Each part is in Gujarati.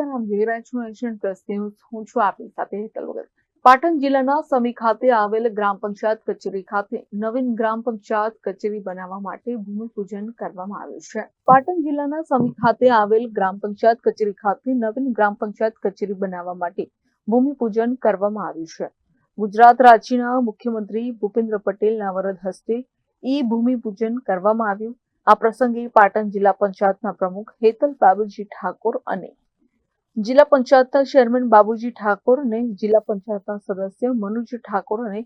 નમસ્કાર, આપ જોઈ રહ્યા છો એશિયન પ્લસ ન્યૂઝ. હું છું આપની સાથે હેતલ વગર. પાટણ જિલ્લાના સમી ખાતે આવેલ ગ્રામ પંચાયત કચેરી ખાતે નવીન ગ્રામ પંચાયત કચેરી બનાવવા માટે ભૂમિપૂજન કરવામાં આવ્યું છે. પાટણ જિલ્લાના સમી ખાતે આવેલ ગ્રામ પંચાયત કચેરી ખાતે નવીન ગ્રામ પંચાયત કચેરી બનાવવા માટે ભૂમિપૂજન કરવામાં આવ્યું છે. ગુજરાત રાજ્યના મુખ્યમંત્રી ભૂપેન્દ્ર પટેલના વરદ હસ્તે ભૂમિપૂજન કરવામાં આવ્યું. આ પ્રસંગે પાટણ જિલ્લા પંચાયતના પ્રમુખ હેતલ બાબુજી ઠાકોર અને જિલ્લા પંચાયતના ચેરમેન બાબુજી ઠાકોર અને જિલ્લા પંચાયતના સદસ્ય મનુજ ઠાકોર અને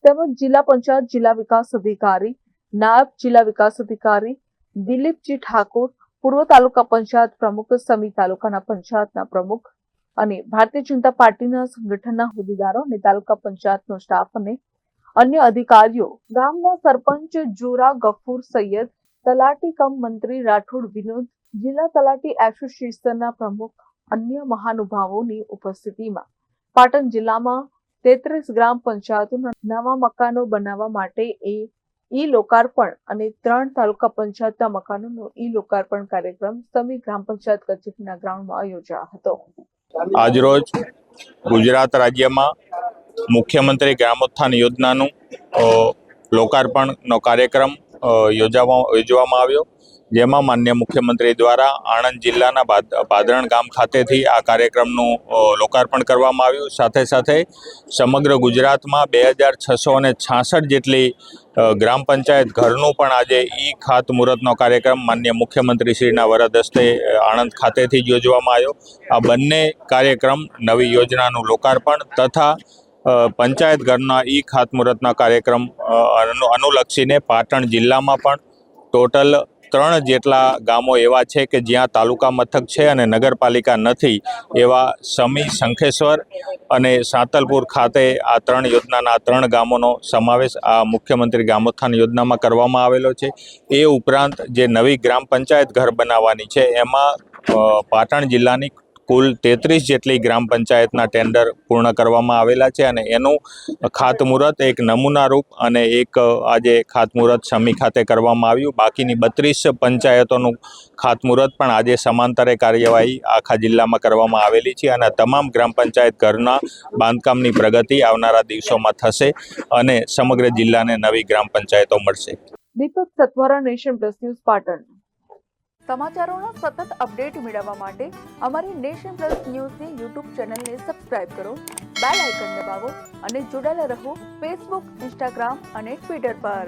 તેમજ જિલ્લા પંચાયત જિલ્લા વિકાસ અધિકારી, નાયબ જિલ્લા વિકાસ અધિકારી દિલીપજી ઠાકોર, પૂર્વ તાલુકા પંચાયત પ્રમુખ, સમી તાલુકાના પંચાયતના પ્રમુખ અને ભારતીય જનતા પાર્ટીના સંગઠનના હોદ્દેદારો અને તાલુકા પંચાયતનો સ્ટાફ અને અન્ય અધિકારીઓ, ગામના સરપંચ જોરા ગફુર સૈયદ, તલાટી કમ મંત્રી રાઠોડ વિનોદ, જિલ્લા તલાટી એસોસિએશનના પ્રમુખ, અન્ય મહાનુભાવોની ઉપસ્થિતિમાં પાટણ જિલ્લામાં 33 ગ્રામ પંચાયતોના નવા મકાનો બનાવવા માટે ઈ લોકાર્પણ અને 3 તાલુકા પંચાયતના મકાનોનો ઈ લોકાર્પણ કાર્યક્રમ સમી ગ્રામ પંચાયત કચેરીના ગ્રાઉન્ડમાં યોજાયો હતો. આજરોજ ગુજરાત રાજ્યમાં મુખ્યમંત્રી ગ્રામોત્થાન યોજનાનું લોકાર્પણનો કાર્યક્રમ યોજવામાં આવ્યો, જેમાં માનનીય મુખ્યમંત્રી દ્વારા આણંદ જિલ્લાના ભાદરણ ગામ ખાતેથી આ કાર્યક્રમનું લોકાર્પણ કરવામાં આવ્યું. સાથે સાથે સમગ્ર ગુજરાતમાં 2666 જેટલી ગ્રામ પંચાયત ઘરનું પણ આજે ખાતમુહૂર્તનો કાર્યક્રમ માનનીય મુખ્યમંત્રીશ્રીના વરદ હસ્તે આણંદ ખાતેથી જ યોજવામાં આવ્યો. આ બંને કાર્યક્રમ નવી યોજનાનું લોકાર્પણ તથા પંચાયત ઘરના ખાતમુહૂર્તના કાર્યક્રમ અનુલક્ષીને પાટણ જિલ્લામાં પણ ટોટલ 3 જેટલા ગામો એવા છે કે જ્યાં તાલુકા મથક છે અને નગરપાલિકા નથી, એવા સમી, શંખેશ્વર અને સાંતલપુર ખાતે આ 3 યોજનાના 3 ગામોનો સમાવેશ આ મુખ્યમંત્રી ગ્રામોત્થાન યોજનામાં કરવામાં આવેલો છે. એ ઉપરાંત જે નવી ગ્રામ પંચાયત ઘર બનાવવાની છે એમાં પાટણ જિલ્લાની કુલ 33 જેટલી ગ્રામ પંચાયતના ટેન્ડર પૂર્ણ કરવામાં આવેલા છે અને એનું ખાતમુહૂર્ત એક નમૂનારૂપ અને એક આજે ખાતમુહૂર્ત સમી ખાતે કરવામાં આવ્યું. બાકીની 32 પંચાયતોનું ખાતમુહૂર્ત પણ આજે સમાંતરે કાર્યવાહી આખા જિલ્લામાં કરવામાં આવેલી છે અને તમામ ગ્રામ પંચાયત ઘરના બાંધકામની પ્રગતિ આવનારા દિવસોમાં થશે અને સમગ્ર જિલ્લાને નવી ગ્રામ પંચાયતો મળશે. Deepak Satwara, nation plus news, Patan. સમાચારોના સતત અપડેટ મેળવવા માટે અમારી નેશન પ્લસ ન્યૂઝની યુટ્યુબ ચેનલને સબસ્ક્રાઇબ કરો, બેલ આઇકન દબાવો અને જોડાયેલા રહો ફેસબુક, ઇન્સ્ટાગ્રામ અને ટ્વિટર પર.